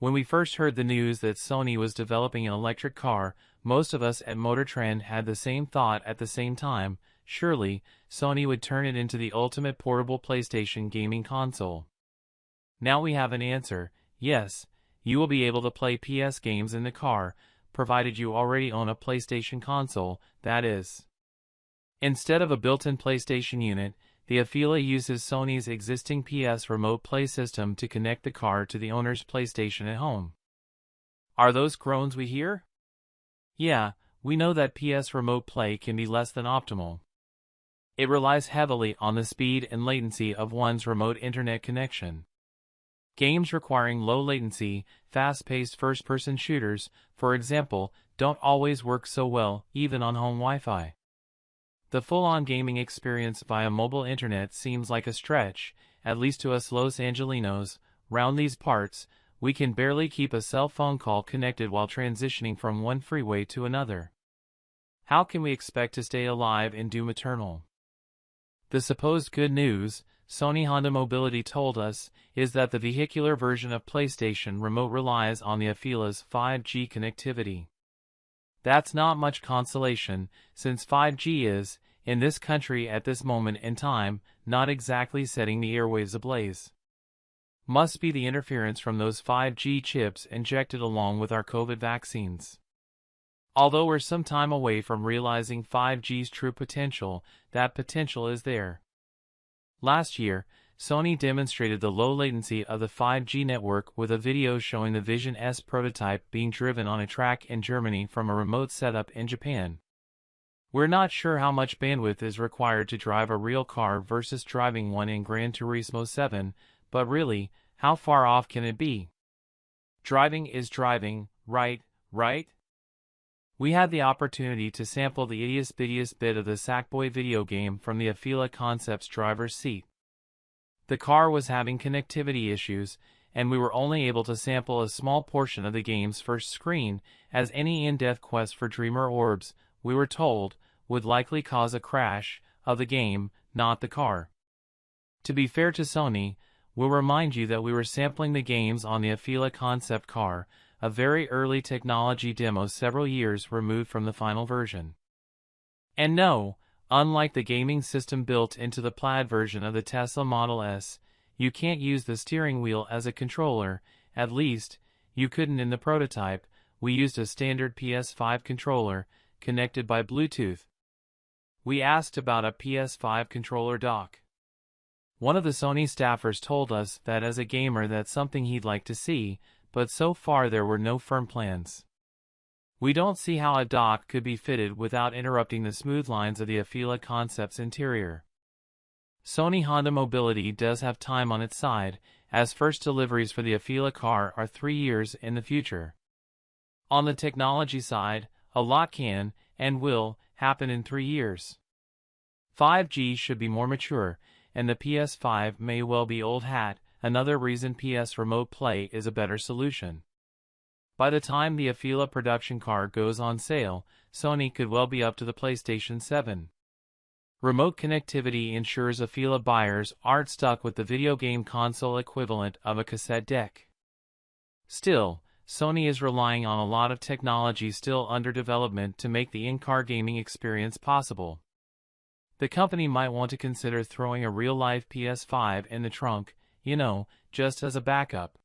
When we first heard the news that Sony was developing an electric car, most of us at Motor Trend had the same thought at the same time: surely, Sony would turn it into the ultimate portable PlayStation gaming console. Now we have an answer: yes, you will be able to play PS games in the car, provided you already own a PlayStation console, that is. Instead of a built-in PlayStation unit, the Afeela uses Sony's existing PS Remote Play system to connect the car to the owner's PlayStation at home. Are those groans we hear? Yeah, we know that PS Remote Play can be less than optimal. It relies heavily on the speed and latency of one's remote internet connection. Games requiring low latency, fast-paced first-person shooters, for example, don't always work so well, even on home Wi-Fi. The full-on gaming experience via mobile internet seems like a stretch, at least to us Los Angelinos. Round these parts, we can barely keep a cell phone call connected while transitioning from one freeway to another. How can we expect to stay alive in doom eternal? The supposed good news, Sony Honda Mobility told us, is that the vehicular version of PlayStation Remote relies on the Afeela's 5G connectivity. That's not much consolation, since 5G is, in this country at this moment in time, not exactly setting the airwaves ablaze. Must be the interference from those 5G chips injected along with our COVID vaccines. Although we're some time away from realizing 5G's true potential, that potential is there. Last year, Sony demonstrated the low latency of the 5G network with a video showing the Vision S prototype being driven on a track in Germany from a remote setup in Japan. We're not sure how much bandwidth is required to drive a real car versus driving one in Gran Turismo 7, but really, how far off can it be? Driving is driving, right? We had the opportunity to sample the ittiest bit of the Sackboy video game from the Afeela Concepts driver's seat. The car was having connectivity issues, and we were only able to sample a small portion of the game's first screen, as any in-depth quest for Dreamer Orbs, we were told, would likely cause a crash of the game, not the car. To be fair to Sony, we'll remind you that we were sampling the games on the Afeela concept car, a very early technology demo several years removed from the final version. And no, unlike the gaming system built into the Plaid version of the Tesla Model S, you can't use the steering wheel as a controller. At least, you couldn't in the prototype. We used a standard PS5 controller, connected by Bluetooth. We asked about a PS5 controller dock. One of the Sony staffers told us that as a gamer that's something he'd like to see, but so far there were no firm plans. We don't see how a dock could be fitted without interrupting the smooth lines of the Afeela Concepts interior. Sony Honda Mobility does have time on its side, as first deliveries for the Afeela car are 3 years in the future. On the technology side, a lot can, and will, happen in 3 years. 5G should be more mature, and the PS5 may well be old hat, another reason PS Remote Play is a better solution. By the time the Afeela production car goes on sale, Sony could well be up to the PlayStation 7. Remote connectivity ensures Afeela buyers aren't stuck with the video game console equivalent of a cassette deck. Still, Sony is relying on a lot of technology still under development to make the in-car gaming experience possible. The company might want to consider throwing a real-life PS5 in the trunk, just as a backup.